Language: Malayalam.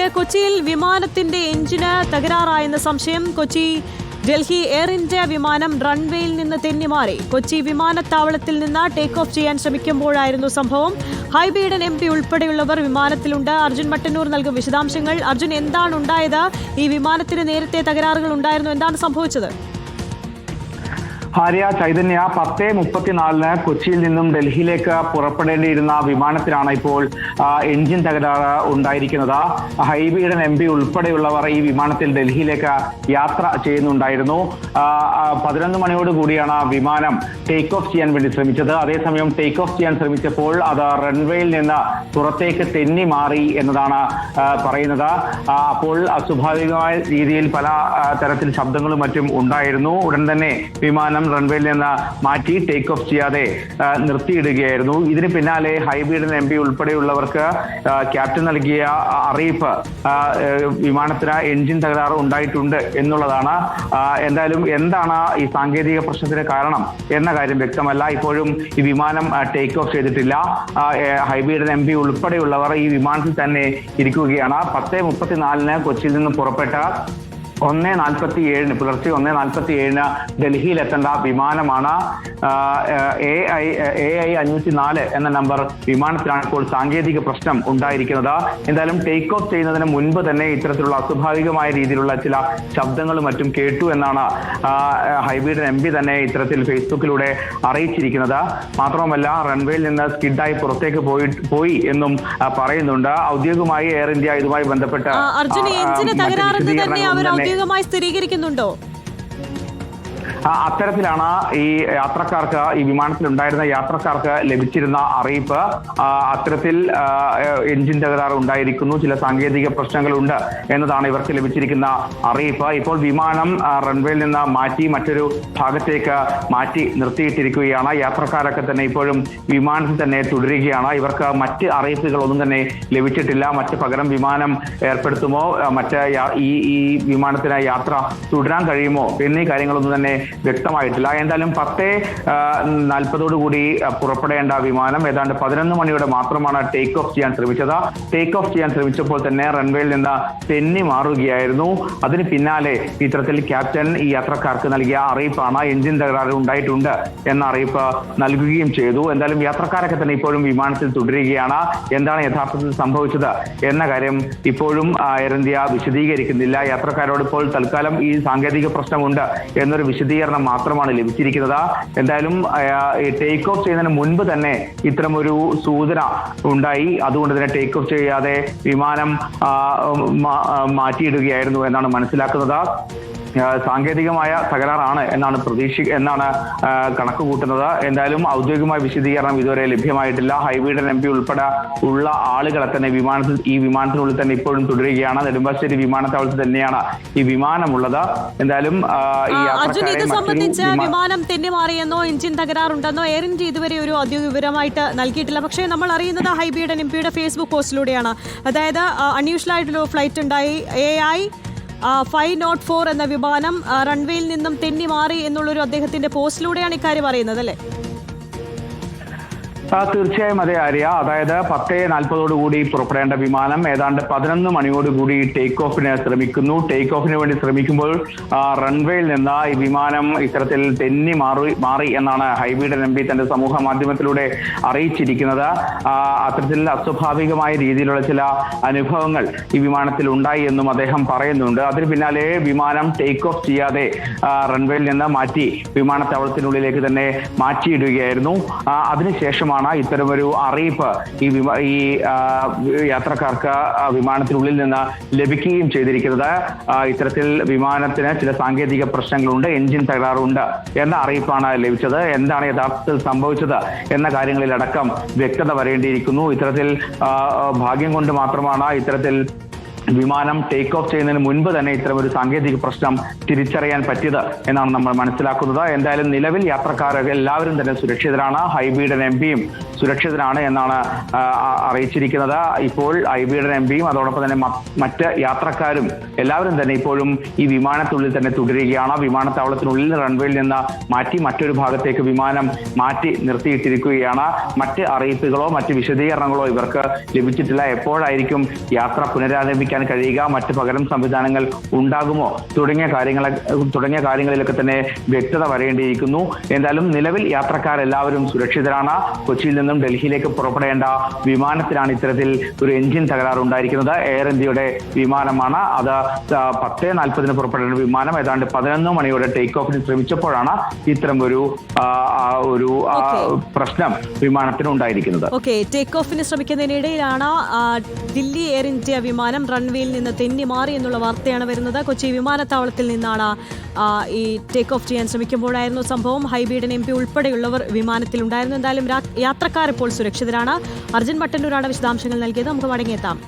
അജയ്, കൊച്ചിയിൽ വിമാനത്തിന്റെ എഞ്ചിന് തകരാറായെന്ന സംശയം. കൊച്ചി ഡൽഹി എയർ ഇന്ത്യ വിമാനം റൺവേയിൽ നിന്ന് തെന്നിമാറി കൊച്ചി വിമാനത്താവളത്തിൽ നിന്ന് ടേക്ക് ഓഫ് ചെയ്യാൻ ശ്രമിക്കുമ്പോഴായിരുന്നു സംഭവം. ഹൈബീഡൻ MP ഉൾപ്പെടെയുള്ളവർ വിമാനത്തിലുണ്ട്. അർജുൻ മട്ടന്നൂർ നൽകും വിശദാംശങ്ങൾ. അർജുൻ, എന്താണ് ഉണ്ടായത്? ഈ വിമാനത്തിന് നേരത്തെ തകരാറുകൾ ഉണ്ടായിരുന്നു, എന്താണ് സംഭവിച്ചത്? ആര്യ, ചൈതന്യ, 10:34 കൊച്ചിയിൽ നിന്നും ഡൽഹിയിലേക്ക് പുറപ്പെടേണ്ടിയിരുന്ന വിമാനത്തിലാണ് ഇപ്പോൾ എഞ്ചിൻ തകരാറ് ഉണ്ടായിരിക്കുന്നത്. ഹൈബീഡൻ MP ഉൾപ്പെടെയുള്ളവർ ഈ വിമാനത്തിൽ ഡൽഹിയിലേക്ക് യാത്ര ചെയ്യുന്നുണ്ടായിരുന്നു. 11 മണിയോട് കൂടിയാണ് വിമാനം ടേക്ക് ഓഫ് ചെയ്യാൻ വേണ്ടി ശ്രമിച്ചത്. അതേസമയം ടേക്ക് ഓഫ് ചെയ്യാൻ ശ്രമിച്ചപ്പോൾ അത് റൺവേയിൽ നിന്ന് പുറത്തേക്ക് തെന്നി മാറി എന്നതാണ് പറയുന്നത്. അപ്പോൾ സ്വാഭാവികമായ രീതിയിൽ പല തരത്തിൽ ശബ്ദങ്ങളും മറ്റും ഉണ്ടായിരുന്നു. ഉടൻ തന്നെ വിമാനം റൺവേയിൽ നിന്ന് മാറ്റി ടേക്ക് ഓഫ് ചെയ്യാതെ നിർത്തിയിടുകയായിരുന്നു. ഇതിന് പിന്നാലെ ഹൈബീഡൻ MP ഉൾപ്പെടെയുള്ളവർക്ക് ക്യാപ്റ്റൻ നൽകിയ അറിയിപ്പ് വിമാനത്തിന് എഞ്ചിൻ തകരാറ് ഉണ്ടായിട്ടുണ്ട് എന്നുള്ളതാണ്. എന്തായാലും എന്താണ് ഈ സാങ്കേതിക പ്രശ്നത്തിന് കാരണം എന്ന കാര്യം വ്യക്തമല്ല. ഇപ്പോഴും ഈ വിമാനം ടേക്ക് ഓഫ് ചെയ്തിട്ടില്ല. ഹൈബീഡൻ MP ഉൾപ്പെടെയുള്ളവർ ഈ വിമാനത്തിൽ തന്നെ ഇരിക്കുകയാണ്. 10:34 കൊച്ചിയിൽ നിന്ന് പുറപ്പെട്ട 1:47 പുലർച്ചെ 1:47 ഡൽഹിയിലെത്തേണ്ട വിമാനമാണ്. AI 504 എന്ന നമ്പർ വിമാനത്തിലാണ് ഇപ്പോൾ സാങ്കേതിക പ്രശ്നം ഉണ്ടായിരിക്കുന്നത്. എന്തായാലും ടേക്ക് ഓഫ് ചെയ്യുന്നതിന് മുൻപ് തന്നെ ഇത്തരത്തിലുള്ള അസ്വാഭാവികമായ രീതിയിലുള്ള ചില ശബ്ദങ്ങളും മറ്റും കേട്ടു എന്നാണ് ഹൈബീഡൻ MP തന്നെ ഇത്തരത്തിൽ ഫേസ്ബുക്കിലൂടെ അറിയിച്ചിരിക്കുന്നത്. മാത്രമല്ല, റൺവേയിൽ നിന്ന് സ്കിഡായി പുറത്തേക്ക് പോയി എന്നും പറയുന്നുണ്ട്. ഔദ്യോഗികമായി എയർ ഇന്ത്യ ഇതുമായി ബന്ധപ്പെട്ട് ഔദ്യോഗികമായി സ്ഥിരീകരിക്കുന്നുണ്ടോ? അത്തരത്തിലാണ് ഈ യാത്രക്കാർക്ക്, ഈ വിമാനത്തിലുണ്ടായിരുന്ന യാത്രക്കാർക്ക് ലഭിച്ചിരുന്ന അറിയിപ്പ്. അത്തരത്തിൽ എഞ്ചിൻ തകരാറ് ഉണ്ടായിരിക്കുന്നു, ചില സാങ്കേതിക പ്രശ്നങ്ങളുണ്ട് എന്നതാണ് ഇവർക്ക് ലഭിച്ചിരിക്കുന്ന അറിയിപ്പ്. ഇപ്പോൾ വിമാനം റൺവേയിൽ നിന്ന് മാറ്റി മറ്റൊരു ഭാഗത്തേക്ക് മാറ്റി നിർത്തിയിട്ടിരിക്കുകയാണ്. യാത്രക്കാരൊക്കെ തന്നെ ഇപ്പോഴും വിമാനത്തിൽ തന്നെ തുടരുകയാണ്. ഇവർക്ക് മറ്റ് അറിയിപ്പുകളൊന്നും തന്നെ ലഭിച്ചിട്ടില്ല. മറ്റ് പകരം വിമാനം ഏർപ്പെടുത്തുമോ, മറ്റ് ഈ വിമാനത്തിന് യാത്ര തുടരാൻ കഴിയുമോ എന്നീ കാര്യങ്ങളൊന്നും തന്നെ വ്യക്തമായിട്ടില്ല. എന്തായാലും 10:40 കൂടി പുറപ്പെടേണ്ട വിമാനം ഏതാണ്ട് 11 മണിയോടെ മാത്രമാണ് ടേക്ക് ഓഫ് ചെയ്യാൻ ശ്രമിച്ചത്. ടേക്ക് ഓഫ് ചെയ്യാൻ ശ്രമിച്ചപ്പോൾ തന്നെ റൺവേയിൽ നിന്ന് തെന്നി മാറുകയായിരുന്നു. അതിന് പിന്നാലെ ഇത്തരത്തിൽ ക്യാപ്റ്റൻ ഈ യാത്രക്കാർക്ക് നൽകിയ അറിയിപ്പാണ് എഞ്ചിൻ തകരാറ് ഉണ്ടായിട്ടുണ്ട് എന്ന അറിയിപ്പ് നൽകുകയും ചെയ്തു. എന്തായാലും യാത്രക്കാരൊക്കെ തന്നെ ഇപ്പോഴും വിമാനത്തിൽ തുടരുകയാണ്. എന്താണ് യഥാർത്ഥത്തിൽ സംഭവിച്ചത് എന്ന കാര്യം ഇപ്പോഴും എയർ ഇന്ത്യ വിശദീകരിക്കുന്നില്ല. യാത്രക്കാരോട് ഇപ്പോൾ തൽക്കാലം ഈ സാങ്കേതിക പ്രശ്നമുണ്ട് എന്നൊരു വിശദീകരണം മാത്രമാണ് ലഭിച്ചിരിക്കുന്നത്. എന്തായാലും ടേക്ക് ഓഫ് ചെയ്യുന്നതിന് മുൻപ് തന്നെ ഇത്തരമൊരു സൂചന ഉണ്ടായി. അതുകൊണ്ട് തന്നെ ടേക്ക് ഓഫ് ചെയ്യാതെ വിമാനം മാറ്റിയിടുകയായിരുന്നു എന്നാണ് മനസ്സിലാക്കുന്നത്. സാങ്കേതികമായ തകരാറാണ് എന്നാണ് കണക്ക് കൂട്ടുന്നത്. എന്തായാലും ഔദ്യോഗികമായ വിശദീകരണം ഇതുവരെ ലഭ്യമായിട്ടില്ല. ഹൈബീഡൻ MP ഉൾപ്പെടെ ഉള്ള ആളുകളെ തന്നെ ഈ വിമാനത്തിനുള്ളിൽ തന്നെ ഇപ്പോഴും തുടരുകയാണ്. നെടുമ്പാശ്ശേരി വിമാനത്താവളത്തിൽ തന്നെയാണ് ഈ വിമാനമുള്ളത്. എന്തായാലും ഇത് സംബന്ധിച്ച് വിമാനം തെന്നിമാറിയെന്നോ എഞ്ചിൻ തകരാറുണ്ടെന്നോ എയർ ഇന്ത്യ ഇതുവരെ ഒരു ഔദ്യോഗിക വിവരമായിട്ട് നൽകിയിട്ടില്ല. പക്ഷേ നമ്മൾ അറിയുന്നത് ഹൈബീഡൻ MPയുടെ ഫേസ്ബുക്ക് പോസ്റ്റിലൂടെയാണ്. അതായത് അൺയൂഷ്വൽ ആയിട്ടൊരു ഫ്ലൈറ്റ് ഉണ്ടായി, AI 504 എന്ന വിമാനം റൺവേയിൽ നിന്നും തെന്നി മാറി എന്നുള്ളൊരു അദ്ദേഹത്തിന്റെ പോസ്റ്റിലൂടെയാണ് ഇക്കാര്യം പറയുന്നത്, അല്ലേ? തീർച്ചയായും അതെ ആര്യ. അതായത് 10:40 കൂടി പുറപ്പെടേണ്ട വിമാനം ഏതാണ്ട് 11 മണിയോടുകൂടി ടേക്ക് ഓഫിന് ശ്രമിക്കുന്നു. ടേക്ക് ഓഫിന് വേണ്ടി ശ്രമിക്കുമ്പോൾ റൺവേയിൽ നിന്ന് ഈ വിമാനം ഇത്തരത്തിൽ തെന്നി മാറി എന്നാണ് ഹൈബീഡൻ MP തന്റെ സമൂഹ മാധ്യമത്തിലൂടെ അറിയിച്ചിരിക്കുന്നത്. അത്തരത്തിൽ അസ്വാഭാവികമായ രീതിയിലുള്ള ചില അനുഭവങ്ങൾ ഈ വിമാനത്തിൽ ഉണ്ടായി എന്നും അദ്ദേഹം പറയുന്നുണ്ട്. അതിന് പിന്നാലെ വിമാനം ടേക്ക് ഓഫ് ചെയ്യാതെ റൺവേയിൽ നിന്ന് മാറ്റി വിമാനത്താവളത്തിനുള്ളിലേക്ക് തന്നെ മാറ്റിയിടുകയായിരുന്നു. അതിനുശേഷമാണ് ഇത്തരമൊരു അറിയിപ്പ് ഈ യാത്രക്കാർക്ക് വിമാനത്തിനുള്ളിൽ നിന്ന് ലഭിക്കുകയും ചെയ്തിരിക്കുന്നത്. ഇത്തരത്തിൽ വിമാനത്തിന് ചില സാങ്കേതിക പ്രശ്നങ്ങളുണ്ട്, എഞ്ചിൻ തകരാറുണ്ട് എന്ന അറിയിപ്പാണ് ലഭിച്ചത്. എന്താണ് യഥാർത്ഥത്തിൽ സംഭവിച്ചത് എന്ന കാര്യങ്ങളിലടക്കം വ്യക്തത വരേണ്ടിയിരിക്കുന്നു. ഇത്തരത്തിൽ ഭാഗ്യം കൊണ്ട് മാത്രമാണ് ഇത്തരത്തിൽ വിമാനം ടേക്ക് ഓഫ് ചെയ്യുന്നതിന് മുൻപ് തന്നെ ഇത്തരം ഒരു സാങ്കേതിക പ്രശ്നം തിരിച്ചറിയാൻ പറ്റിയത് എന്നാണ് നമ്മൾ മനസ്സിലാക്കുന്നത്. എന്തായാലും നിലവിൽ യാത്രക്കാർ എല്ലാവരും തന്നെ സുരക്ഷിതരാണ്. ഹൈബീഡൻ MPയും സുരക്ഷിതരാണ് എന്നാണ് അറിയിച്ചിരിക്കുന്നത്. ഇപ്പോൾ ഹൈബീഡൻ MPയും അതോടൊപ്പം തന്നെ മറ്റ് യാത്രക്കാരും എല്ലാവരും തന്നെ ഇപ്പോഴും ഈ വിമാനത്തിനുള്ളിൽ തന്നെ തുടരുകയാണ്. വിമാനത്താവളത്തിനുള്ളിൽ റൺവേയിൽ നിന്ന് മാറ്റി മറ്റൊരു ഭാഗത്തേക്ക് വിമാനം മാറ്റി നിർത്തിയിട്ടിരിക്കുകയാണ്. മറ്റ് അറിയിപ്പുകളോ മറ്റ് വിശദീകരണങ്ങളോ ഇവർക്ക് ലഭിച്ചിട്ടില്ല. എപ്പോഴായിരിക്കും യാത്ര പുനരാരംഭിക്കാൻ ചെയ്യാൻ കഴിയുക, മറ്റ് പകരം സംവിധാനങ്ങൾ ഉണ്ടാകുമോ തുടങ്ങിയ കാര്യങ്ങളിലൊക്കെ തന്നെ വ്യക്തത വരേണ്ടിയിരിക്കുന്നു. എന്തായാലും നിലവിൽ യാത്രക്കാരെല്ലാവരും സുരക്ഷിതരാണ്. കൊച്ചിയിൽ നിന്നും ഡൽഹിയിലേക്ക് പുറപ്പെടേണ്ട വിമാനത്തിലാണ് ഇത്തരത്തിൽ ഒരു എഞ്ചിൻ തകരാറുണ്ടായിരിക്കുന്നത്. എയർ ഇന്ത്യയുടെ വിമാനമാണ്. അത് 10:40 പുറപ്പെടേണ്ട വിമാനം ഏതാണ്ട് 11 മണിയോടെ ടേക്ക് ഓഫിന് ശ്രമിച്ചപ്പോഴാണ് ഇത്തരം ഒരു പ്രശ്നം വിമാനത്തിന് ഉണ്ടായിരിക്കുന്നത്. ടേക്ക് ഓഫിന് ശ്രമിക്കുന്നതിനിടയിലാണ് ദില്ലി എയർ ഇന്ത്യ വിമാനം റൺവേയിൽ നിന്ന് തെന്നി മാറി എന്നുള്ള വാർത്തയാണ് വരുന്നത്. കൊച്ചി വിമാനത്താവളത്തിൽ നിന്നാണ് ഈ ടേക്ക് ഓഫ് ചെയ്യാൻ ശ്രമിക്കുമ്പോഴായിരുന്നു സംഭവം. ഹൈബീഡൻ MP ഉൾപ്പെടെയുള്ളവർ വിമാനത്തിലുണ്ടായിരുന്നു. എന്തായാലും യാത്രക്കാർ ഇപ്പോൾ സുരക്ഷിതരാണ്. അർജുൻ മട്ടന്നൂരാണ് വിശദാംശങ്ങൾ നൽകിയത്. നമുക്ക് മടങ്ങിയെത്താം.